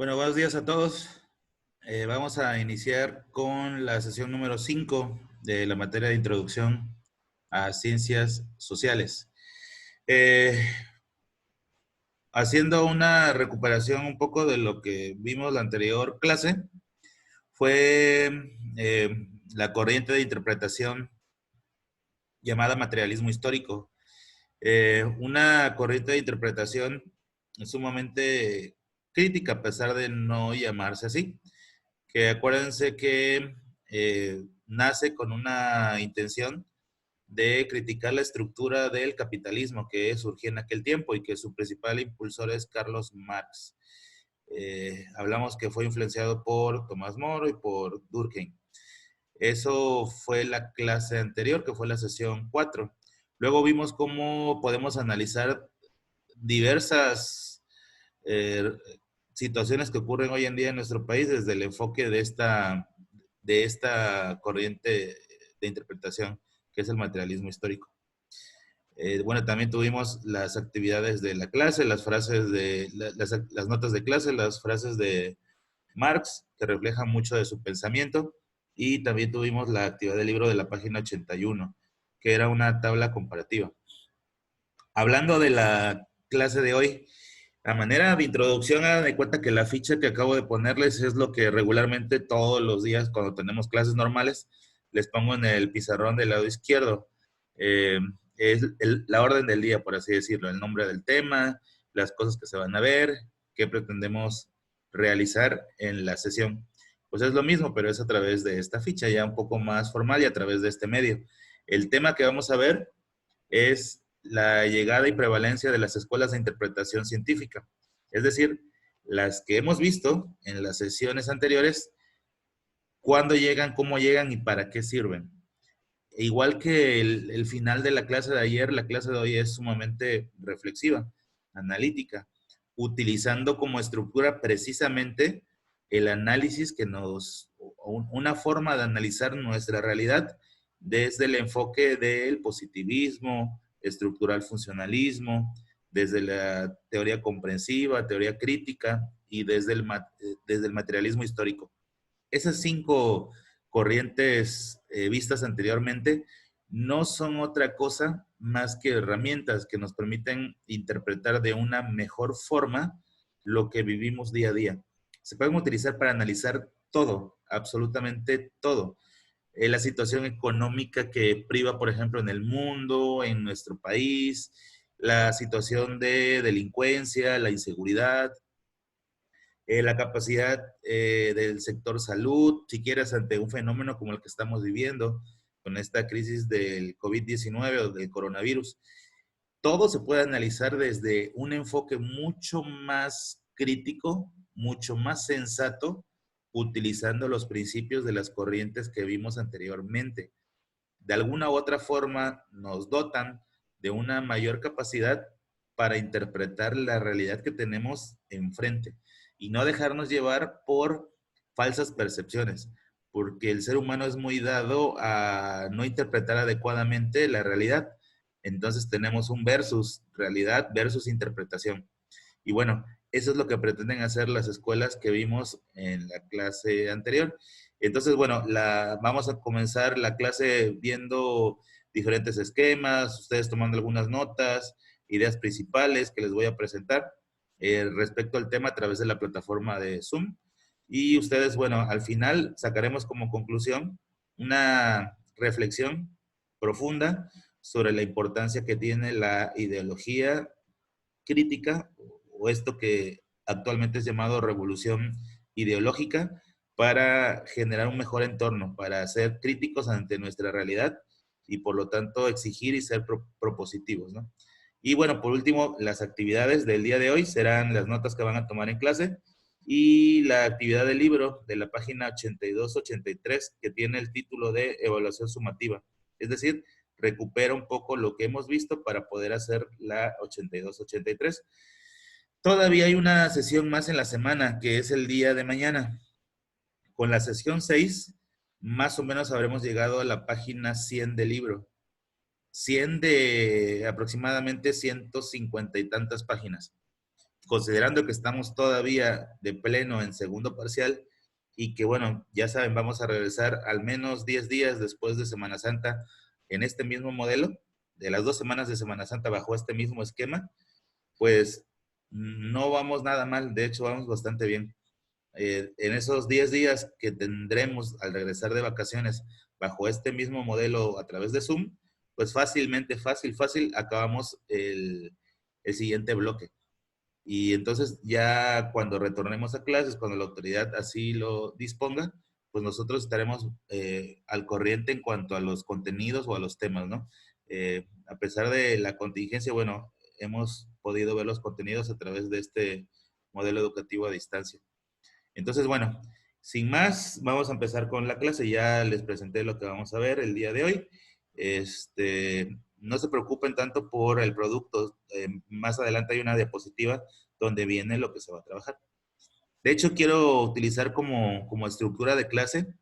Bueno, buenos días a todos. Vamos a iniciar con la sesión número 5 de la materia de introducción a ciencias sociales. Eh, Haciendo una recuperación un poco de lo que vimos la anterior clase, fue la corriente de interpretación llamada materialismo histórico. Una corriente de interpretación sumamente crítica, a pesar de no llamarse así, que acuérdense que nace con una intención de criticar la estructura del capitalismo que surgía en aquel tiempo y que su principal impulsor es Carlos Marx. Hablamos que fue influenciado por Tomás Moro y por Durkheim. Eso fue la clase anterior, que fue la sesión 4. Luego vimos cómo podemos analizar diversas eh, situaciones que ocurren hoy en día en nuestro país desde el enfoque de esta corriente de interpretación que es el materialismo histórico. Bueno, también tuvimos las actividades de la clase, las frases de las notas de clase, las frases de Marx, que reflejan mucho de su pensamiento, y también tuvimos la actividad del libro de la página 81, que era una tabla comparativa. Hablando de la clase de hoy, a manera de introducción, hagan de cuenta que la ficha que acabo de ponerles es lo que regularmente todos los días cuando tenemos clases normales les pongo en el pizarrón del lado izquierdo. Eh, es la orden del día, por así decirlo, el nombre del tema, las cosas que se van a ver, qué pretendemos realizar en la sesión. Pues es lo mismo, pero es a través de esta ficha ya un poco más formal y a través de este medio. El tema que vamos a ver es la llegada y prevalencia de las escuelas de interpretación científica. Es decir, las que hemos visto en las sesiones anteriores, cuándo llegan, cómo llegan y para qué sirven. E igual que el final de la clase de ayer, la clase de hoy es sumamente reflexiva, analítica, utilizando como estructura precisamente el análisis que una forma de analizar nuestra realidad desde el enfoque del positivismo, estructural funcionalismo, desde la teoría comprensiva, teoría crítica y desde el materialismo histórico. Esas 5 corrientes vistas anteriormente no son otra cosa más que herramientas que nos permiten interpretar de una mejor forma lo que vivimos día a día. Se pueden utilizar para analizar todo, absolutamente todo. La situación económica que priva, por ejemplo, en el mundo, en nuestro país, la situación de delincuencia, la inseguridad, la capacidad del sector salud, si quieres, ante un fenómeno como el que estamos viviendo, con esta crisis del COVID-19 o del coronavirus. Todo se puede analizar desde un enfoque mucho más crítico, mucho más sensato, utilizando los principios de las corrientes que vimos anteriormente. De alguna u otra forma nos dotan de una mayor capacidad para interpretar la realidad que tenemos enfrente y no dejarnos llevar por falsas percepciones, porque el ser humano es muy dado a no interpretar adecuadamente la realidad. Entonces tenemos un versus, realidad versus interpretación. Y bueno, eso es lo que pretenden hacer las escuelas que vimos en la clase anterior. Entonces, bueno, vamos a comenzar la clase viendo diferentes esquemas, ustedes tomando algunas notas, ideas principales que les voy a presentar respecto al tema a través de la plataforma de Zoom. Y ustedes, bueno, al final sacaremos como conclusión una reflexión profunda sobre la importancia que tiene la ideología crítica o esto que actualmente es llamado revolución ideológica para generar un mejor entorno, para ser críticos ante nuestra realidad y por lo tanto exigir y ser propositivos, ¿no? Y bueno, por último, las actividades del día de hoy serán las notas que van a tomar en clase y la actividad del libro de la página 82-83 que tiene el título de evaluación sumativa. Es decir, recupera un poco lo que hemos visto para poder hacer la 82-83. Todavía hay una sesión más en la semana, que es el día de mañana. Con la sesión 6, más o menos habremos llegado a la página 100 del libro. 100 de aproximadamente 150 y tantas páginas. considerando que estamos todavía de pleno en segundo parcial y que, bueno, ya saben, vamos a regresar al menos 10 días después de Semana Santa en este mismo modelo, de las 2 semanas de Semana Santa bajo este mismo esquema, pues no vamos nada mal, de hecho vamos bastante bien. En esos 10 días que tendremos al regresar de vacaciones bajo este mismo modelo a través de Zoom, pues fácilmente, fácil, acabamos el siguiente bloque. Y entonces ya cuando retornemos a clases, cuando la autoridad así lo disponga, pues nosotros estaremos al corriente en cuanto a los contenidos o a los temas, ¿no? A pesar de la contingencia, bueno, hemos podido ver los contenidos a través de este modelo educativo a distancia. Entonces, bueno, sin más, vamos a empezar con la clase. Ya les presenté lo que vamos a ver el día de hoy. No se preocupen tanto por el producto. Más adelante hay una diapositiva donde viene lo que se va a trabajar. De hecho, quiero utilizar como estructura de clase,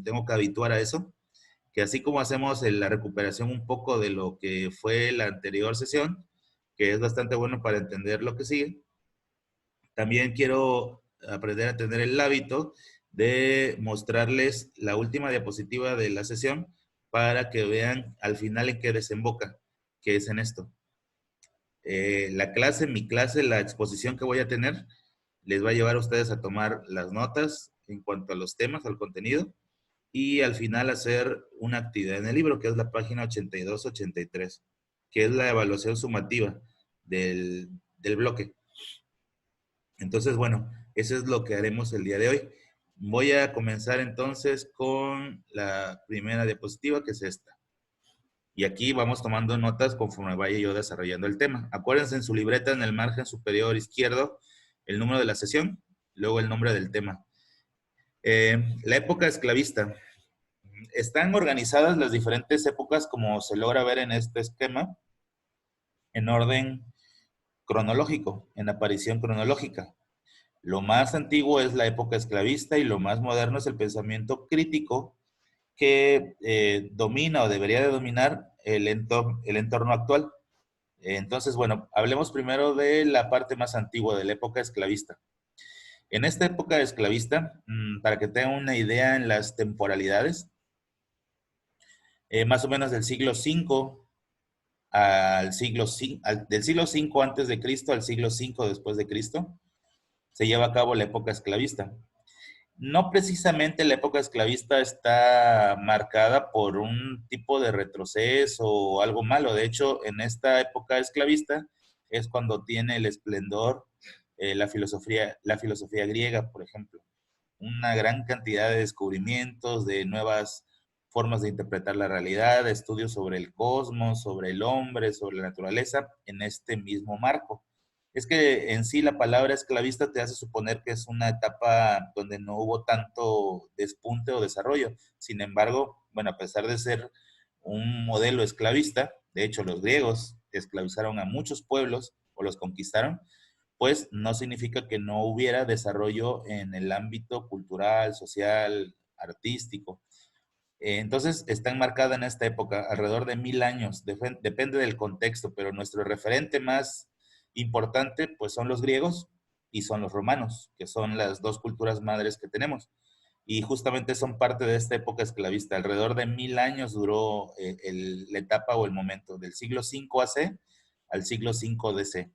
tengo que habituar a eso, que así como hacemos la recuperación un poco de lo que fue la anterior sesión, que es bastante bueno para entender lo que sigue, también quiero aprender a tener el hábito de mostrarles la última diapositiva de la sesión para que vean al final en qué desemboca, que es en esto. La clase, mi clase, la exposición que voy a tener, les va a llevar a ustedes a tomar las notas en cuanto a los temas, al contenido, y al final hacer una actividad en el libro, que es la página 82-83, que es la evaluación sumativa del bloque. Entonces, bueno, eso es lo que haremos el día de hoy. Voy a comenzar entonces con la primera diapositiva, que es esta. Y aquí vamos tomando notas conforme vaya yo desarrollando el tema. Acuérdense en su libreta, en el margen superior izquierdo, el número de la sesión, luego el nombre del tema. La época esclavista. Están organizadas las diferentes épocas, como se logra ver en este esquema, en orden cronológico, en aparición cronológica. Lo más antiguo es la época esclavista y lo más moderno es el pensamiento crítico que domina o debería de dominar el entorno actual. Entonces, bueno, hablemos primero de la parte más antigua, de la época esclavista. En esta época esclavista, para que tengan una idea en las temporalidades, más o menos del siglo V al siglo V, del siglo V antes de Cristo al siglo V después de Cristo, se lleva a cabo la época esclavista. No precisamente la época esclavista está marcada por un tipo de retroceso o algo malo. De hecho, en esta época esclavista es cuando tiene el esplendor la filosofía griega, por ejemplo. Una gran cantidad de descubrimientos, de nuevas formas de interpretar la realidad, de estudios sobre el cosmos, sobre el hombre, sobre la naturaleza, en este mismo marco. Es que en sí la palabra esclavista te hace suponer que es una etapa donde no hubo tanto despunte o desarrollo. Sin embargo, bueno, a pesar de ser un modelo esclavista, de hecho los griegos esclavizaron a muchos pueblos o los conquistaron, pues no significa que no hubiera desarrollo en el ámbito cultural, social, artístico. Entonces, está enmarcada en esta época, alrededor de 1000 años, depende del contexto, pero nuestro referente más importante, pues son los griegos y son los romanos, que son las dos culturas madres que tenemos. Y justamente son parte de esta época esclavista. Alrededor de 1000 años duró la etapa o el momento, del siglo V AC al siglo V DC.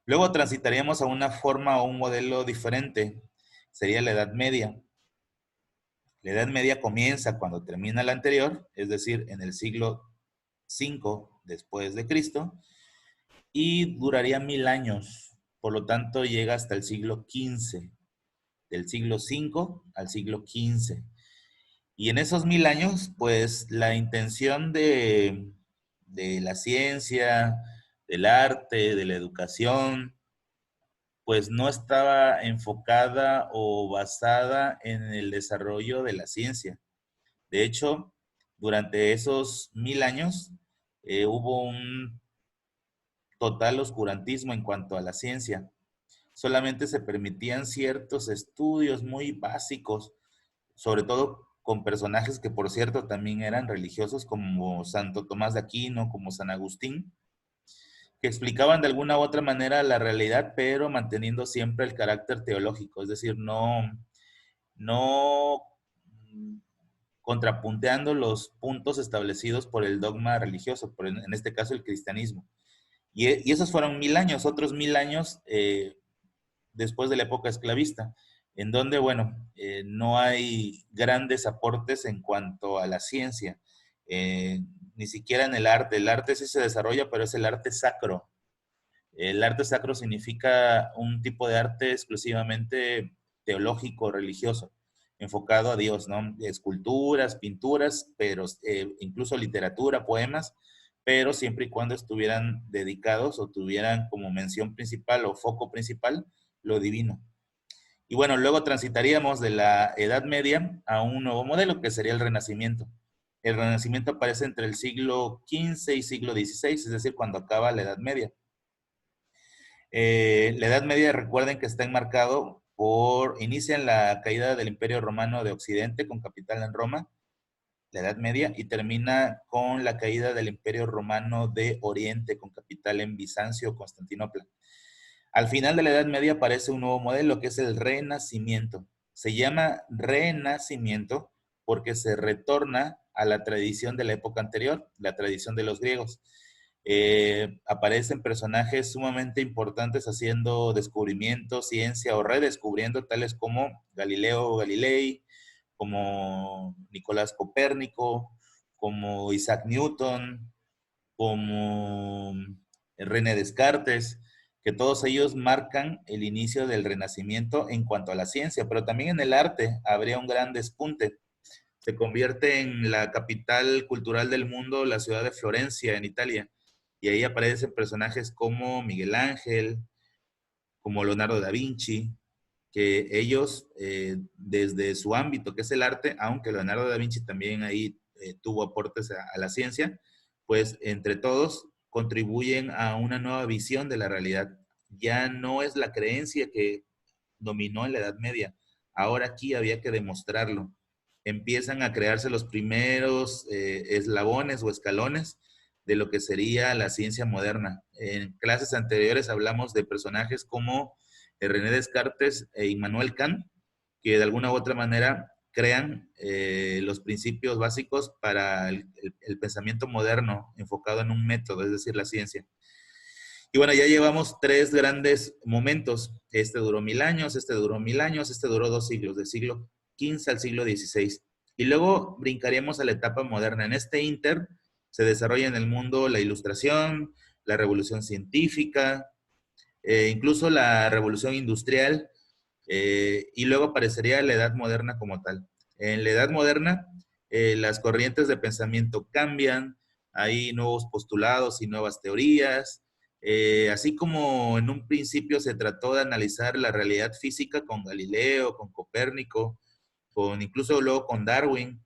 Luego transitaríamos a una forma o un modelo diferente, sería la Edad Media. La Edad Media comienza cuando termina la anterior, es decir, en el siglo V después de Cristo, y duraría 1000 años. Por lo tanto, llega hasta el siglo XV, del siglo V al siglo XV. Y en esos 1000 años, pues la intención de la ciencia, del arte, de la educación, pues no estaba enfocada o basada en el desarrollo de la ciencia. De hecho, durante esos 1000 años hubo un total oscurantismo en cuanto a la ciencia. Solamente se permitían ciertos estudios muy básicos, sobre todo con personajes que, por cierto, también eran religiosos, como Santo Tomás de Aquino, como San Agustín, que explicaban de alguna u otra manera la realidad, pero manteniendo siempre el carácter teológico, es decir, no contrapunteando los puntos establecidos por el dogma religioso, en este caso el cristianismo. Y esos fueron 1000 años, otros 1000 años después de la época esclavista, en donde, bueno, no hay grandes aportes en cuanto a la ciencia, ni siquiera en el arte sí se desarrolla, pero es el arte sacro. El arte sacro significa un tipo de arte exclusivamente teológico, religioso, enfocado a Dios, ¿no? Esculturas, pinturas, pero incluso literatura, poemas, pero siempre y cuando estuvieran dedicados o tuvieran como mención principal o foco principal lo divino. Y bueno, luego transitaríamos de la Edad Media a un nuevo modelo que sería el Renacimiento. El Renacimiento aparece entre el siglo XV y siglo XVI, es decir, cuando acaba la Edad Media. La Edad Media, recuerden que está enmarcado inicia en la caída del Imperio Romano de Occidente con capital en Roma, la Edad Media, y termina con la caída del Imperio Romano de Oriente con capital en Bizancio, Constantinopla. Al final de la Edad Media aparece un nuevo modelo que es el Renacimiento. Se llama Renacimiento porque se retorna a la tradición de la época anterior, la tradición de los griegos. Aparecen personajes sumamente importantes haciendo descubrimientos, ciencia o redescubriendo, tales como Galileo Galilei, como Nicolás Copérnico, como Isaac Newton, como René Descartes, que todos ellos marcan el inicio del Renacimiento en cuanto a la ciencia, pero también en el arte habría un gran despunte. Se convierte en la capital cultural del mundo, la ciudad de Florencia, en Italia, y ahí aparecen personajes como Miguel Ángel, como Leonardo da Vinci, que ellos, desde su ámbito, que es el arte, aunque Leonardo da Vinci también ahí tuvo aportes a la ciencia, pues entre todos contribuyen a una nueva visión de la realidad. Ya no es la creencia que dominó en la Edad Media, ahora aquí había que demostrarlo. Empiezan a crearse los primeros eslabones o escalones de lo que sería la ciencia moderna. En clases anteriores hablamos de personajes como René Descartes e Immanuel Kant, que de alguna u otra manera crean los principios básicos para el pensamiento moderno enfocado en un método, es decir, la ciencia. Y bueno, ya llevamos 3 grandes momentos. Este duró 1000 años, este duró 1000 años, este duró 2 siglos, del siglo XV al siglo XVI. Y luego brincaríamos a la etapa moderna. En este inter se desarrolla en el mundo la ilustración, la revolución científica, incluso la revolución industrial, y luego aparecería la edad moderna como tal. En la edad moderna, las corrientes de pensamiento cambian, hay nuevos postulados y nuevas teorías, así como en un principio se trató de analizar la realidad física con Galileo, con Copérnico, incluso luego con Darwin.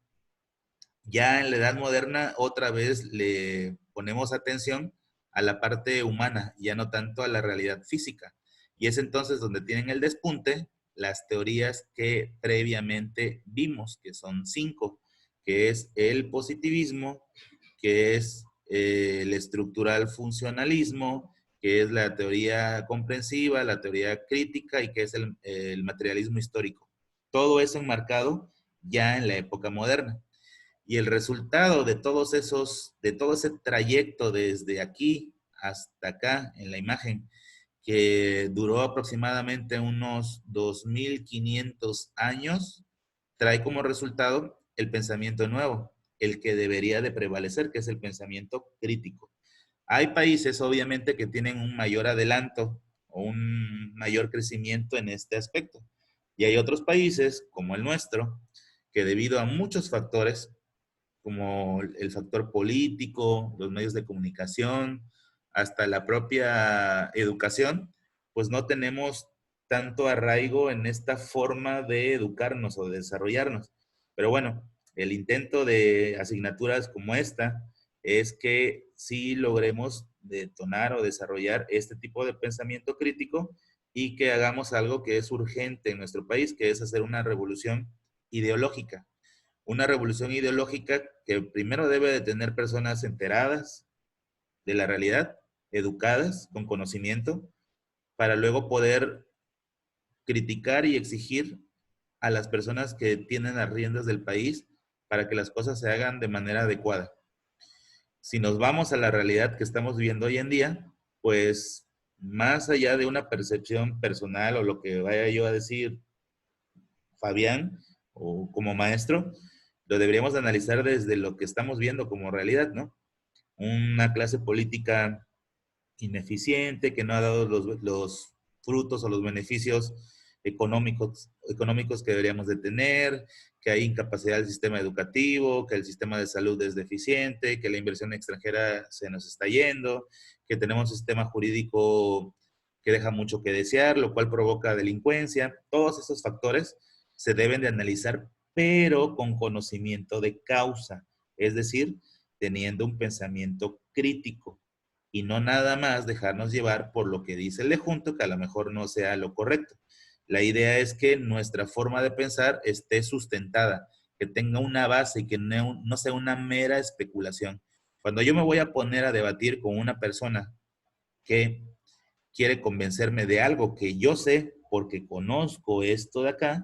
Ya en la edad moderna otra vez le ponemos atención a la parte humana, ya no tanto a la realidad física. Y es entonces donde tienen el despunte las teorías que previamente vimos, que son 5, que es el positivismo, que es el estructural funcionalismo, que es la teoría comprensiva, la teoría crítica y que es el materialismo histórico. Todo eso enmarcado ya en la época moderna. Y el resultado de de todo ese trayecto desde aquí hasta acá en la imagen, que duró aproximadamente unos 2500 años, trae como resultado el pensamiento nuevo, el que debería de prevalecer, que es el pensamiento crítico. Hay países, obviamente, que tienen un mayor adelanto o un mayor crecimiento en este aspecto. Y hay otros países, como el nuestro, que debido a muchos factores, como el factor político, los medios de comunicación, hasta la propia educación, pues no tenemos tanto arraigo en esta forma de educarnos o de desarrollarnos. Pero bueno, el intento de asignaturas como esta es que sí logremos detonar o desarrollar este tipo de pensamiento crítico y que hagamos algo que es urgente en nuestro país, que es hacer una revolución ideológica. Una revolución ideológica que primero debe de tener personas enteradas de la realidad educadas, con conocimiento, para luego poder criticar y exigir a las personas que tienen las riendas del país para que las cosas se hagan de manera adecuada. Si nos vamos a la realidad que estamos viviendo hoy en día, pues más allá de una percepción personal o lo que vaya yo a decir Fabián o como maestro, lo deberíamos de analizar desde lo que estamos viendo como realidad, ¿no? Una clase política ineficiente, que no ha dado los frutos o los beneficios económicos que deberíamos de tener, que hay incapacidad del sistema educativo, que el sistema de salud es deficiente, que la inversión extranjera se nos está yendo, que tenemos un sistema jurídico que deja mucho que desear, lo cual provoca delincuencia. Todos esos factores se deben de analizar, pero con conocimiento de causa, es decir, teniendo un pensamiento crítico y no nada más dejarnos llevar por lo que dice el de junto, que a lo mejor no sea lo correcto. La idea es que nuestra forma de pensar esté sustentada, que tenga una base y que no sea una mera especulación. Cuando yo me voy a poner a debatir con una persona que quiere convencerme de algo que yo sé porque conozco esto de acá,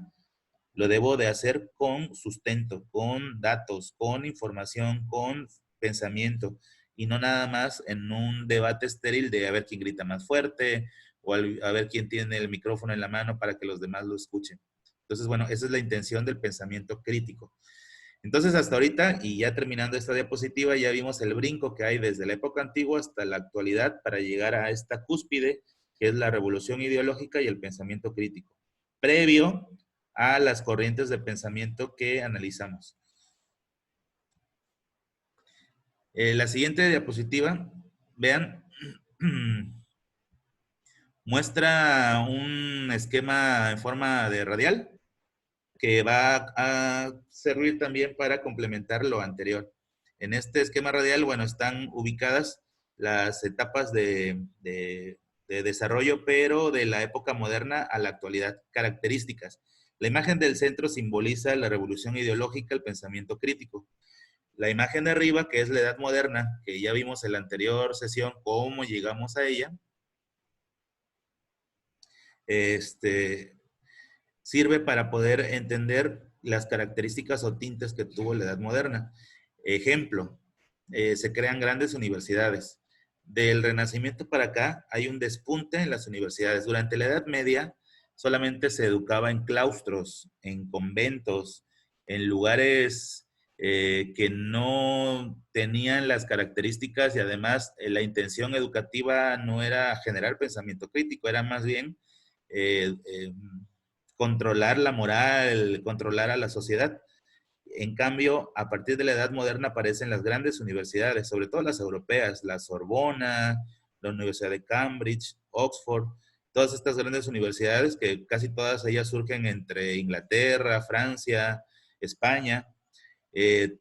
lo debo de hacer con sustento, con datos, con información, con pensamiento y no nada más en un debate estéril de a ver quién grita más fuerte o a ver quién tiene el micrófono en la mano para que los demás lo escuchen. Entonces, bueno, esa es la intención del pensamiento crítico. Entonces, hasta ahorita, y ya terminando esta diapositiva, ya vimos el brinco que hay desde la época antigua hasta la actualidad para llegar a esta cúspide, que es la revolución ideológica y el pensamiento crítico, previo a las corrientes de pensamiento que analizamos. La siguiente diapositiva, vean, muestra un esquema en forma de radial que va a servir también para complementar lo anterior. En este esquema radial, bueno, están ubicadas las etapas de desarrollo, pero de la época moderna a la actualidad, características. La imagen del centro simboliza la revolución ideológica, el pensamiento crítico. La imagen de arriba, que es la edad moderna, que ya vimos en la anterior sesión cómo llegamos a ella, sirve para poder entender las características o tintes que tuvo la edad moderna. Ejemplo, se crean grandes universidades. Del Renacimiento para acá hay un despunte en las universidades. Durante la Edad Media solamente se educaba en claustros, en conventos, en lugares que no tenían las características y además la intención educativa no era generar pensamiento crítico, era más bien eh, eh, controlar la moral, controlar a la sociedad. En cambio, a partir de la edad moderna aparecen las grandes universidades, sobre todo las europeas, la Sorbona, la Universidad de Cambridge, Oxford, todas estas grandes universidades que casi todas ellas surgen entre Inglaterra, Francia, España,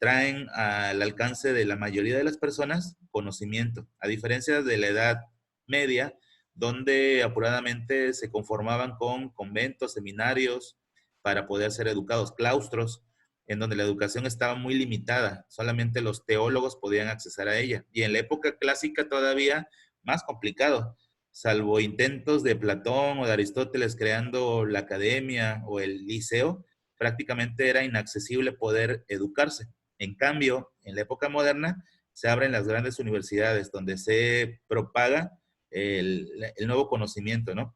traen al alcance de la mayoría de las personas conocimiento, a diferencia de la Edad Media, donde apuradamente se conformaban con conventos, seminarios, para poder ser educados, claustros, en donde la educación estaba muy limitada, solamente los teólogos podían acceder a ella. Y en la época clásica todavía más complicado, salvo intentos de Platón o de Aristóteles creando la academia o el liceo, prácticamente era inaccesible poder educarse. En cambio, en la época moderna se abren las grandes universidades donde se propaga el nuevo conocimiento, ¿no?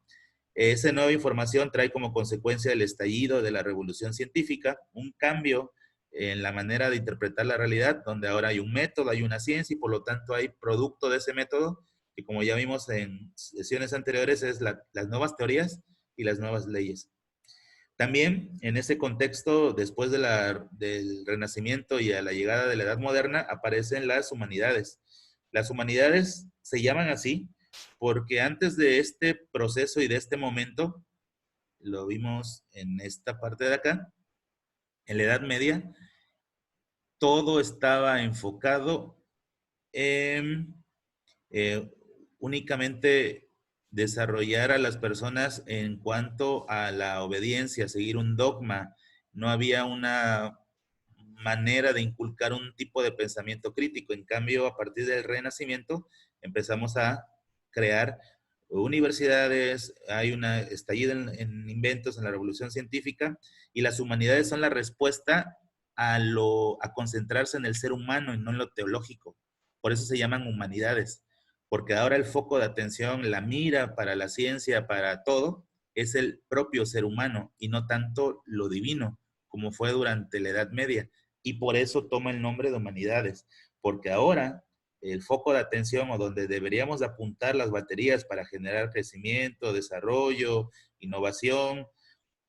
Esa nueva información trae como consecuencia el estallido de la revolución científica, un cambio en la manera de interpretar la realidad, donde ahora hay un método, hay una ciencia y por lo tanto hay producto de ese método, que como ya vimos en sesiones anteriores, es las nuevas teorías y las nuevas leyes. También en ese contexto, después del Renacimiento y a la llegada de la Edad Moderna, aparecen las humanidades. Las humanidades se llaman así porque antes de este proceso y de este momento, lo vimos en esta parte de acá, en la Edad Media, todo estaba enfocado en eh, únicamente desarrollar a las personas en cuanto a la obediencia, seguir un dogma. No había una manera de inculcar un tipo de pensamiento crítico. En cambio, a partir del Renacimiento, empezamos a crear universidades, hay una estallido en inventos en la revolución científica, y las humanidades son la respuesta a concentrarse en el ser humano y no en lo teológico. Por eso se llaman humanidades, porque ahora el foco de atención, la mira para la ciencia, para todo, es el propio ser humano y no tanto lo divino, como fue durante la Edad Media. Y por eso toma el nombre de humanidades, porque ahora el foco de atención o donde deberíamos apuntar las baterías para generar crecimiento, desarrollo, innovación,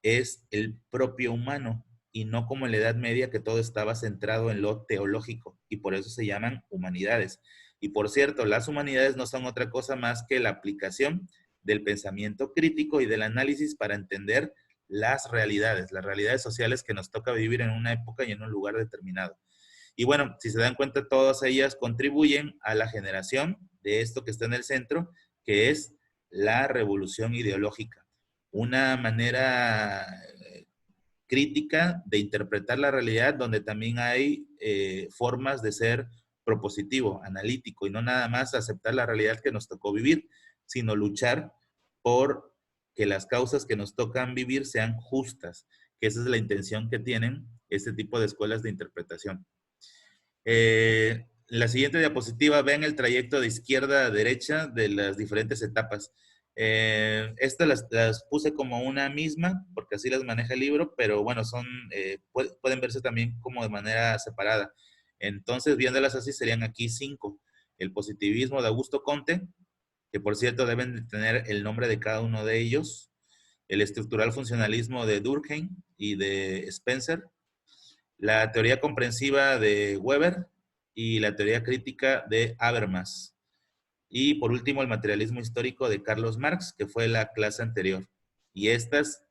es el propio humano y no como en la Edad Media que todo estaba centrado en lo teológico y por eso se llaman humanidades. Y por cierto, las humanidades no son otra cosa más que la aplicación del pensamiento crítico y del análisis para entender las realidades sociales que nos toca vivir en una época y en un lugar determinado. Y bueno, si se dan cuenta, todas ellas contribuyen a la generación de esto que está en el centro, que es la revolución ideológica. Una manera crítica de interpretar la realidad donde también hay formas de ser propositivo, analítico, y no nada más aceptar la realidad que nos tocó vivir, sino luchar por que las causas que nos tocan vivir sean justas, que esa es la intención que tienen este tipo de escuelas de interpretación. La siguiente diapositiva, ven el trayecto de izquierda a derecha de las diferentes etapas. Estas las puse como una misma, porque así las maneja el libro, pero bueno, pueden verse también como de manera separada. Entonces, viéndolas así, serían aquí 5. El positivismo de Augusto Comte, que por cierto deben de tener el nombre de cada uno de ellos. El estructural funcionalismo de Durkheim y de Spencer, la teoría comprensiva de Weber y la teoría crítica de Habermas. Y por último, el materialismo histórico de Carlos Marx, que fue la clase anterior. Y estas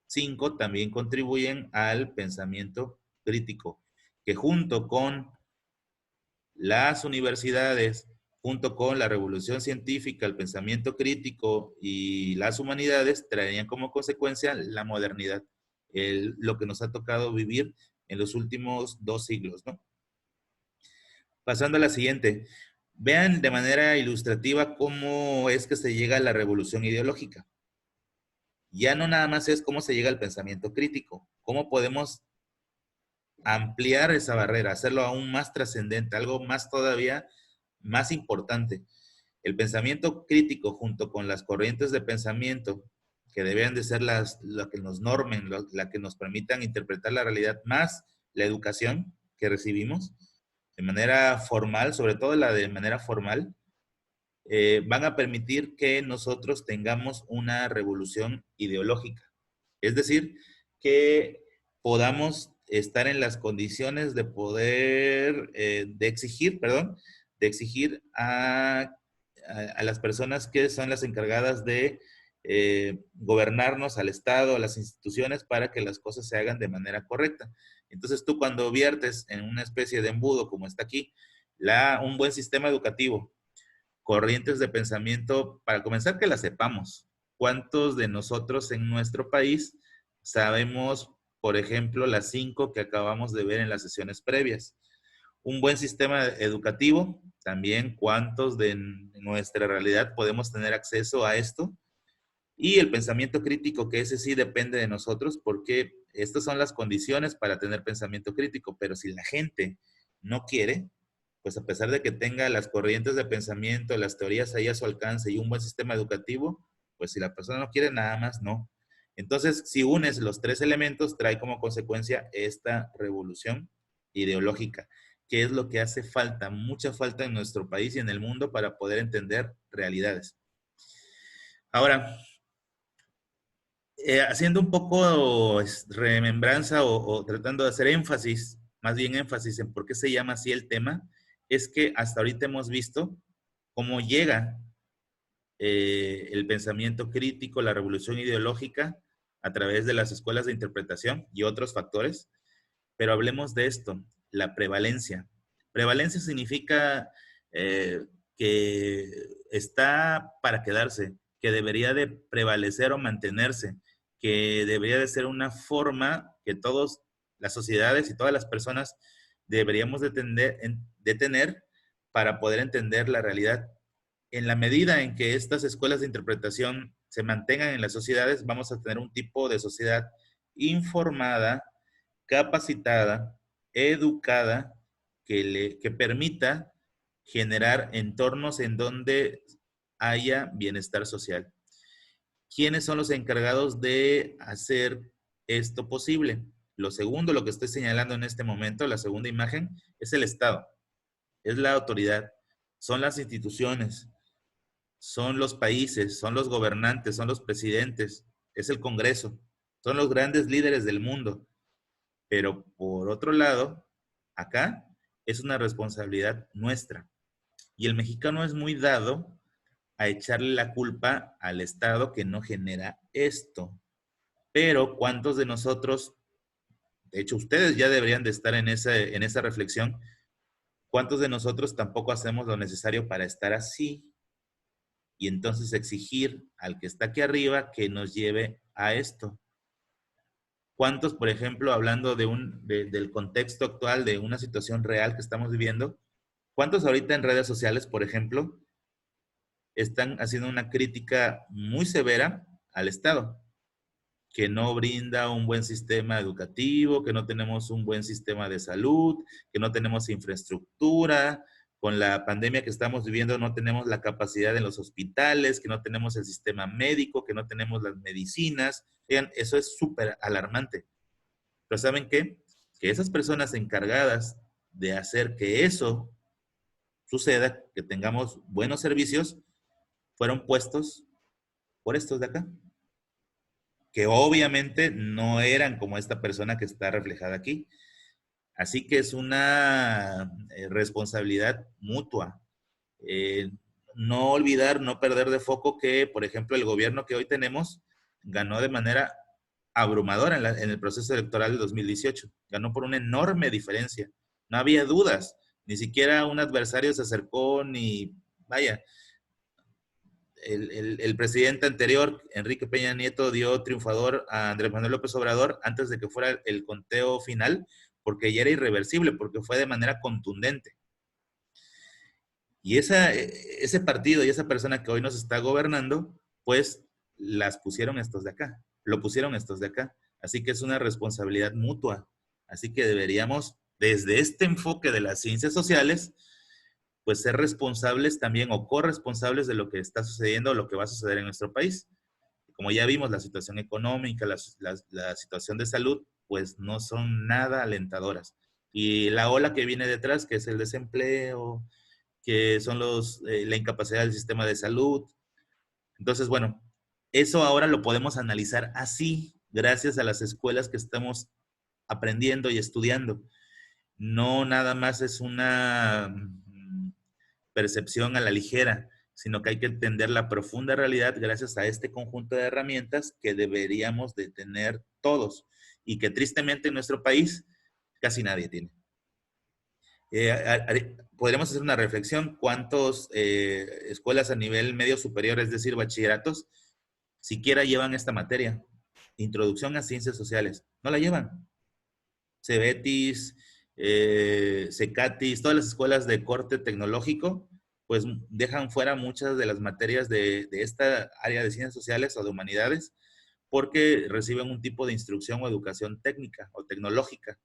5 también contribuyen al pensamiento crítico, que junto con las universidades, junto con la revolución científica, el pensamiento crítico y las humanidades, traerían como consecuencia la modernidad, lo que nos ha tocado vivir en los últimos 2 siglos, ¿no? Pasando a la siguiente. Vean de manera ilustrativa cómo es que se llega a la revolución ideológica. Ya no nada más es cómo se llega al pensamiento crítico, cómo podemos ampliar esa barrera, hacerlo aún más trascendente, algo más todavía más importante. El pensamiento crítico junto con las corrientes de pensamiento que deben de ser las que nos normen, las que nos permitan interpretar la realidad, más la educación que recibimos de manera formal, sobre todo la de manera formal, van a permitir que nosotros tengamos una revolución ideológica. Es decir, que podamos estar en las condiciones de poder, de exigir a las personas que son las encargadas de gobernarnos, al Estado, a las instituciones, para que las cosas se hagan de manera correcta. Entonces tú cuando viertes en una especie de embudo, como está aquí, un buen sistema educativo, corrientes de pensamiento, para comenzar que las sepamos. ¿Cuántos de nosotros en nuestro país sabemos, por ejemplo, las 5 que acabamos de ver en las sesiones previas? Un buen sistema educativo, también cuántos de nuestra realidad podemos tener acceso a esto. Y el pensamiento crítico, que ese sí depende de nosotros, porque estas son las condiciones para tener pensamiento crítico, pero si la gente no quiere, pues a pesar de que tenga las corrientes de pensamiento, las teorías ahí a su alcance y un buen sistema educativo, pues si la persona no quiere, nada más no. Entonces, si unes los 3 elementos, trae como consecuencia esta revolución ideológica, que es lo que hace falta, mucha falta en nuestro país y en el mundo para poder entender realidades. Ahora, haciendo un poco remembranza o tratando de hacer énfasis, más bien énfasis en por qué se llama así el tema, es que hasta ahorita hemos visto cómo llega el pensamiento crítico, la revolución ideológica a través de las escuelas de interpretación y otros factores, pero hablemos de esto, la prevalencia. Prevalencia significa que está para quedarse, que debería de prevalecer o mantenerse, que debería de ser una forma que todas las sociedades y todas las personas deberíamos de tener para poder entender la realidad. en la medida en que estas escuelas de interpretación se mantengan en las sociedades, vamos a tener un tipo de sociedad informada, capacitada, educada, que permita generar entornos en donde haya bienestar social. ¿Quiénes son los encargados de hacer esto posible? Lo segundo, lo que estoy señalando en este momento, la segunda imagen, es el Estado, es la autoridad, son las instituciones, son los países, son los gobernantes, son los presidentes, es el Congreso, son los grandes líderes del mundo. Pero por otro lado, acá es una responsabilidad nuestra. Y el mexicano es muy dado a echarle la culpa al Estado que no genera esto. Pero ¿cuántos de nosotros, de hecho ustedes ya deberían de estar en esa reflexión, cuántos de nosotros tampoco hacemos lo necesario para estar así? Y entonces exigir al que está aquí arriba que nos lleve a esto. ¿Cuántos, por ejemplo, hablando del contexto actual, de una situación real que estamos viviendo, cuántos ahorita en redes sociales, por ejemplo, están haciendo una crítica muy severa al Estado, que no brinda un buen sistema educativo, que no tenemos un buen sistema de salud, que no tenemos infraestructura, con la pandemia que estamos viviendo no tenemos la capacidad en los hospitales, que no tenemos el sistema médico, que no tenemos las medicinas? Vean, eso es súper alarmante. Pero ¿saben qué? Que esas personas encargadas de hacer que eso suceda, que tengamos buenos servicios, fueron puestos por estos de acá, que obviamente no eran como esta persona que está reflejada aquí. Así que es una responsabilidad mutua. Eh, no olvidar, no perder de foco que, por ejemplo, el gobierno que hoy tenemos ganó de manera abrumadora en el proceso electoral de 2018. Ganó por una enorme diferencia. No había dudas. Ni siquiera un adversario se acercó ni, vaya, el presidente anterior, Enrique Peña Nieto, dio triunfador a Andrés Manuel López Obrador antes de que fuera el conteo final, porque ya era irreversible, porque fue de manera contundente. Y ese partido y esa persona que hoy nos está gobernando, pues las pusieron estos de acá, lo pusieron estos de acá. Así que es una responsabilidad mutua. Así que deberíamos, desde este enfoque de las ciencias sociales, pues ser responsables también o corresponsables de lo que está sucediendo o lo que va a suceder en nuestro país. Como ya vimos, la situación económica, la situación de salud, pues no son nada alentadoras. Y la ola que viene detrás, que es el desempleo, que son la incapacidad del sistema de salud. Entonces, bueno, eso ahora lo podemos analizar así, gracias a las escuelas que estamos aprendiendo y estudiando. No nada más es una percepción a la ligera, sino que hay que entender la profunda realidad gracias a este conjunto de herramientas que deberíamos de tener todos y que tristemente en nuestro país casi nadie tiene. Podríamos hacer una reflexión, ¿cuántas escuelas a nivel medio superior, es decir, bachilleratos, siquiera llevan esta materia? Introducción a ciencias sociales. No la llevan. Cebetis, Cecatis, todas las escuelas de corte tecnológico, pues dejan fuera muchas de las materias de esta área de ciencias sociales o de humanidades, porque reciben un tipo de instrucción o educación técnica o tecnológica.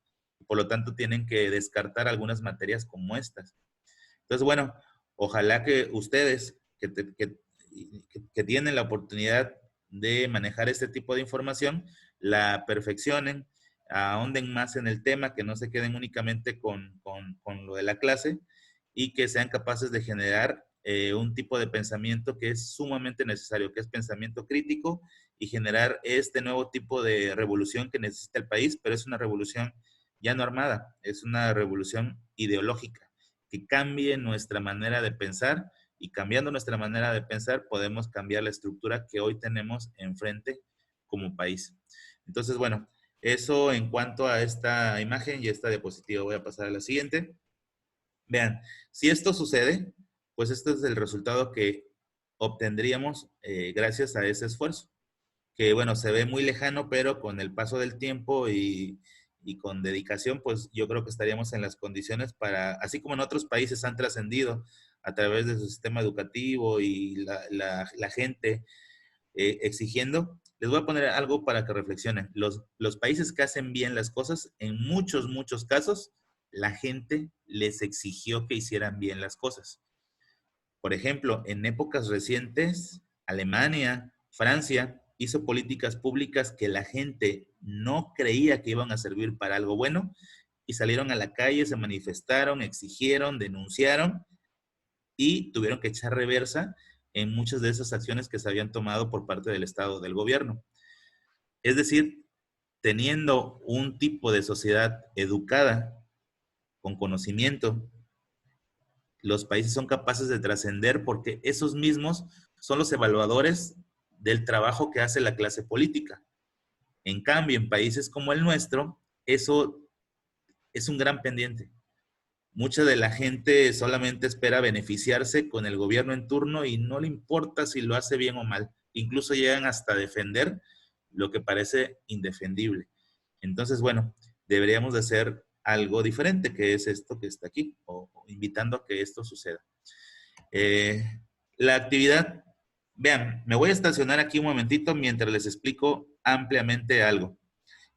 Por lo tanto, tienen que descartar algunas materias como estas. Entonces, bueno, ojalá que ustedes que tienen la oportunidad de manejar este tipo de información, la perfeccionen, ahonden más en el tema, que no se queden únicamente con lo de la clase y que sean capaces de generar un tipo de pensamiento que es sumamente necesario, que es pensamiento crítico y generar este nuevo tipo de revolución que necesita el país, pero es una revolución ya no armada, es una revolución ideológica que cambie nuestra manera de pensar y cambiando nuestra manera de pensar podemos cambiar la estructura que hoy tenemos enfrente como país. Entonces, bueno, eso en cuanto a esta imagen y esta diapositiva. Voy a pasar a la siguiente. Vean, si esto sucede, pues este es el resultado que obtendríamos gracias a ese esfuerzo, que bueno, se ve muy lejano, pero con el paso del tiempo y con dedicación, pues yo creo que estaríamos en las condiciones para, así como en otros países han trascendido a través de su sistema educativo y la gente exigiendo, les voy a poner algo para que reflexionen. Los países que hacen bien las cosas, en muchos casos, la gente les exigió que hicieran bien las cosas. Por ejemplo, en épocas recientes, Alemania, Francia hizo políticas públicas que la gente no creía que iban a servir para algo bueno y salieron a la calle, se manifestaron, exigieron, denunciaron y tuvieron que echar reversa en muchas de esas acciones que se habían tomado por parte del Estado, del gobierno. Es decir, teniendo un tipo de sociedad educada, con conocimiento, los países son capaces de trascender porque esos mismos son los evaluadores del trabajo que hace la clase política. En cambio, en países como el nuestro, eso es un gran pendiente. Mucha de la gente solamente espera beneficiarse con el gobierno en turno y no le importa si lo hace bien o mal. Incluso llegan hasta defender lo que parece indefendible. Entonces, bueno, deberíamos de hacer algo diferente, que es esto que está aquí, o invitando a que esto suceda. Eh, la actividad, vean, me voy a estacionar aquí un momentito mientras les explico ampliamente algo.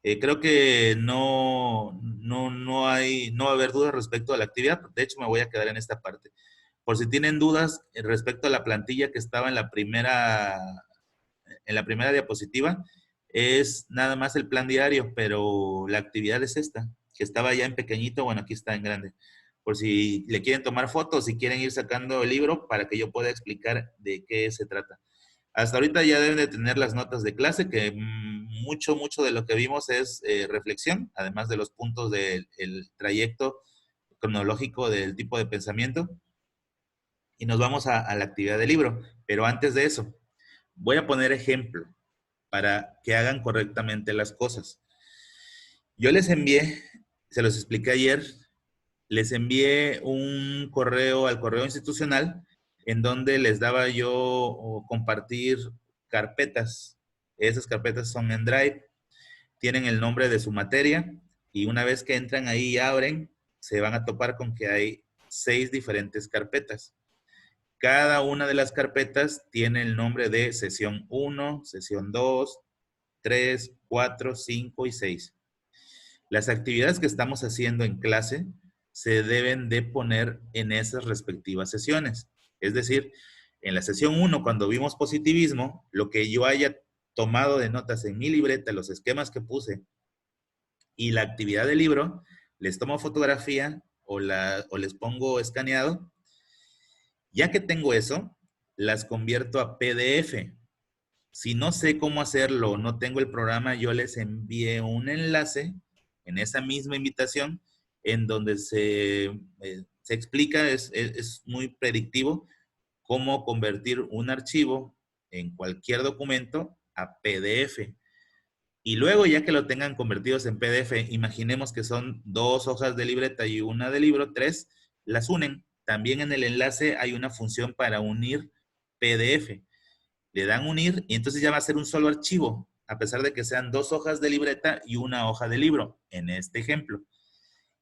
Creo que no va a haber dudas respecto a la actividad. De hecho, me voy a quedar en esta parte. Por si tienen dudas respecto a la plantilla que estaba en la primera diapositiva, es nada más el plan diario, pero la actividad es esta, que estaba ya en pequeñito, bueno, aquí está en grande. Por si le quieren tomar fotos, si quieren ir sacando el libro para que yo pueda explicar de qué se trata. Hasta ahorita ya deben de tener las notas de clase, que mucho de lo que vimos es reflexión, además de los puntos del trayecto cronológico del tipo de pensamiento. Y nos vamos a la actividad del libro. Pero antes de eso, voy a poner ejemplo para que hagan correctamente las cosas. Yo les envié, se los expliqué ayer, les envié un correo al correo institucional en donde les daba yo compartir carpetas. Esas carpetas son en Drive, tienen el nombre de su materia y una vez que entran ahí y abren, se van a topar con que hay 6 diferentes carpetas. Cada una de las carpetas tiene el nombre de sesión 1, sesión 2, 3, 4, 5 y 6. Las actividades que estamos haciendo en clase se deben de poner en esas respectivas sesiones. Es decir, en la sesión 1, cuando vimos positivismo, lo que yo haya tomado de notas en mi libreta, los esquemas que puse y la actividad del libro, les tomo fotografía o les pongo escaneado. Ya que tengo eso, las convierto a PDF. Si no sé cómo hacerlo, no tengo el programa, yo les envié un enlace en esa misma invitación en donde se explica, es muy predictivo, cómo convertir un archivo en cualquier documento a PDF. Y luego, ya que lo tengan convertidos en PDF, imaginemos que son 2 hojas de libreta y una de libro, 3, las unen. También en el enlace hay una función para unir PDF. Le dan unir y entonces ya va a ser un solo archivo, a pesar de que sean 2 hojas de libreta y una hoja de libro, en este ejemplo.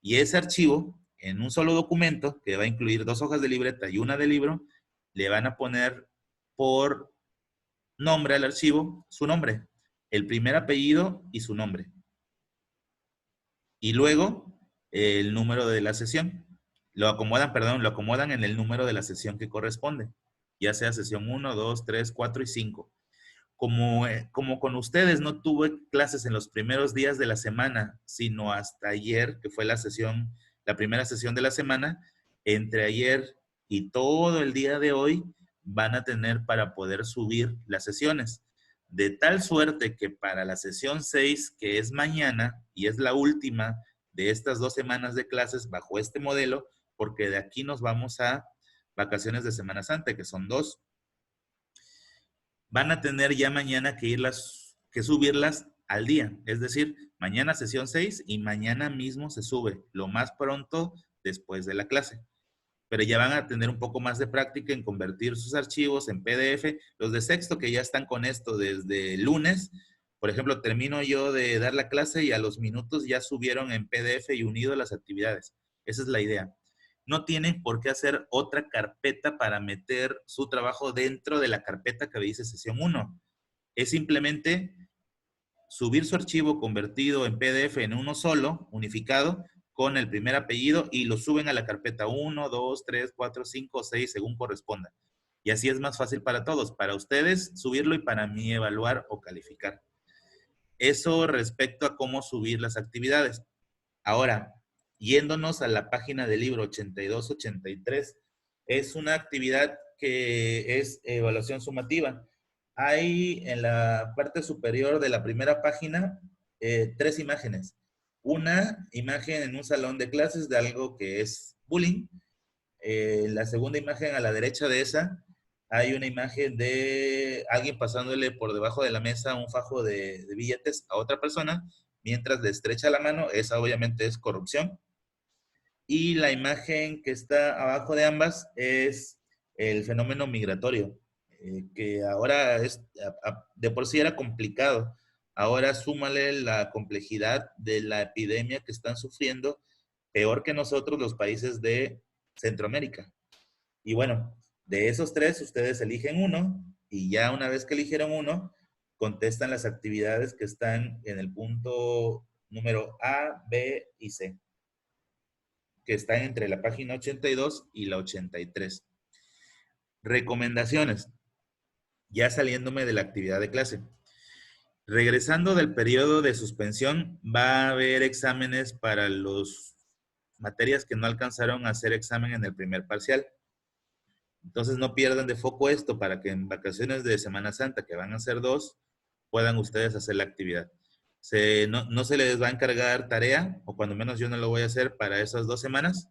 Y ese archivo, en un solo documento, que va a incluir 2 hojas de libreta y una de libro, le van a poner por nombre al archivo su nombre, el primer apellido y su nombre. Y luego el número de la sesión. Lo acomodan en el número de la sesión que corresponde, ya sea sesión 1, 2, 3, 4 y 5. Como con ustedes no tuve clases en los primeros días de la semana, sino hasta ayer, que fue la primera sesión de la semana, entre ayer y todo el día de hoy van a tener para poder subir las sesiones. De tal suerte que para la sesión 6, que es mañana y es la última de estas 2 semanas de clases bajo este modelo, porque de aquí nos vamos a vacaciones de Semana Santa, que son 2, van a tener ya mañana que subirlas al día. Es decir, mañana sesión 6 y mañana mismo se sube, lo más pronto después de la clase. Pero ya van a tener un poco más de práctica en convertir sus archivos en PDF. Los de sexto que ya están con esto desde el lunes, por ejemplo, termino yo de dar la clase y a los minutos ya subieron en PDF y unido las actividades. Esa es la idea. no tienen por qué hacer otra carpeta para meter su trabajo dentro de la carpeta que dice sesión uno. Es simplemente subir su archivo convertido en PDF en uno solo, unificado, con el primer apellido y lo suben a la carpeta 1, 2, 3, 4, 5, 6, según corresponda. Y así es más fácil para todos, para ustedes subirlo y para mí evaluar o calificar. Eso respecto a cómo subir las actividades. Ahora, yéndonos a la página del libro 82-83, es una actividad que es evaluación sumativa. Hay en la parte superior de la primera página tres imágenes. Una imagen en un salón de clases de algo que es bullying. La segunda imagen a la derecha de esa hay una imagen de alguien pasándole por debajo de la mesa un fajo de billetes a otra persona mientras le estrecha la mano. Esa obviamente es corrupción. Y la imagen que está abajo de ambas es el fenómeno migratorio, que ahora es, de por sí era complicado. Ahora súmale la complejidad de la epidemia que están sufriendo, peor que nosotros los países de Centroamérica. Y bueno, de esos tres ustedes eligen uno y ya una vez que eligieron uno, contestan las actividades que están en el punto número A, B y C, que están entre la página 82 y la 83. Recomendaciones, ya saliéndome de la actividad de clase. Regresando del periodo de suspensión, va a haber exámenes para las materias que no alcanzaron a hacer examen en el primer parcial. Entonces no pierdan de foco esto para que en vacaciones de Semana Santa, que van a ser 2, puedan ustedes hacer la actividad. No se les va a encargar tarea, o cuando menos yo no lo voy a hacer para esas 2 semanas,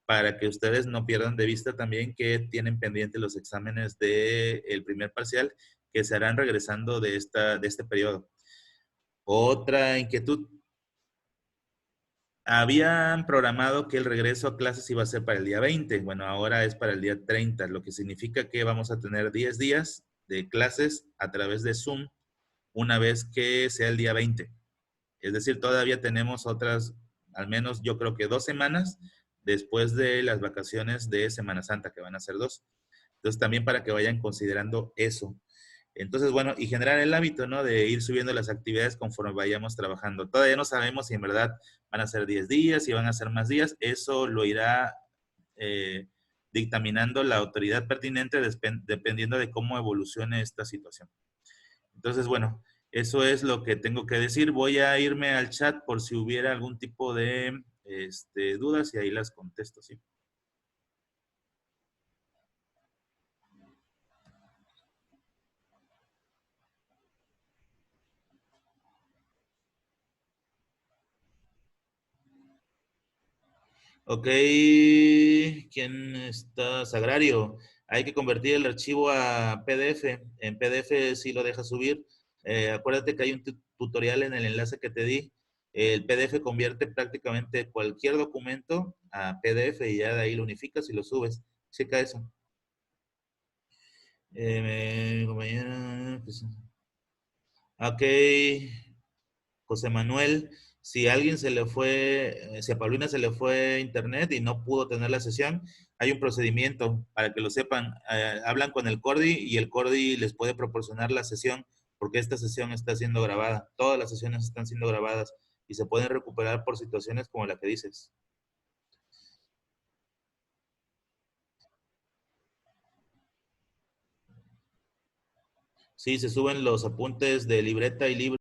para que ustedes no pierdan de vista también que tienen pendientes los exámenes del primer parcial que se harán regresando de este periodo. Otra inquietud. Habían programado que el regreso a clases iba a ser para el día 20. Bueno, ahora es para el día 30, lo que significa que vamos a tener 10 días de clases a través de Zoom una vez que sea el día 20. Es decir, todavía tenemos otras, al menos yo creo que 2 semanas después de las vacaciones de Semana Santa, que van a ser 2. Entonces, también para que vayan considerando eso. Entonces, bueno, y generar el hábito, ¿no? De ir subiendo las actividades conforme vayamos trabajando. Todavía no sabemos si en verdad van a ser 10 días, si van a ser más días. Eso lo irá eh, dictaminando la autoridad pertinente dependiendo de cómo evolucione esta situación. Entonces, bueno, eso es lo que tengo que decir. Voy a irme al chat por si hubiera algún tipo de dudas y ahí las contesto, ¿sí? Ok, ¿quién está? Sagrario. Hay que convertir el archivo a PDF. En PDF sí lo deja subir. Acuérdate que hay un tutorial en el enlace que te di. El PDF convierte prácticamente cualquier documento a PDF y ya de ahí lo unificas y lo subes. Checa eso. Mi compañera, pues, ok, José Manuel, si a alguien se le fue, si a Paulina se le fue internet y no pudo tener la sesión, hay un procedimiento para que lo sepan. Hablan con el Cordi y el Cordi les puede proporcionar la sesión porque esta sesión está siendo grabada. Todas las sesiones están siendo grabadas y se pueden recuperar por situaciones como la que dices. Sí, se suben los apuntes de libreta y libro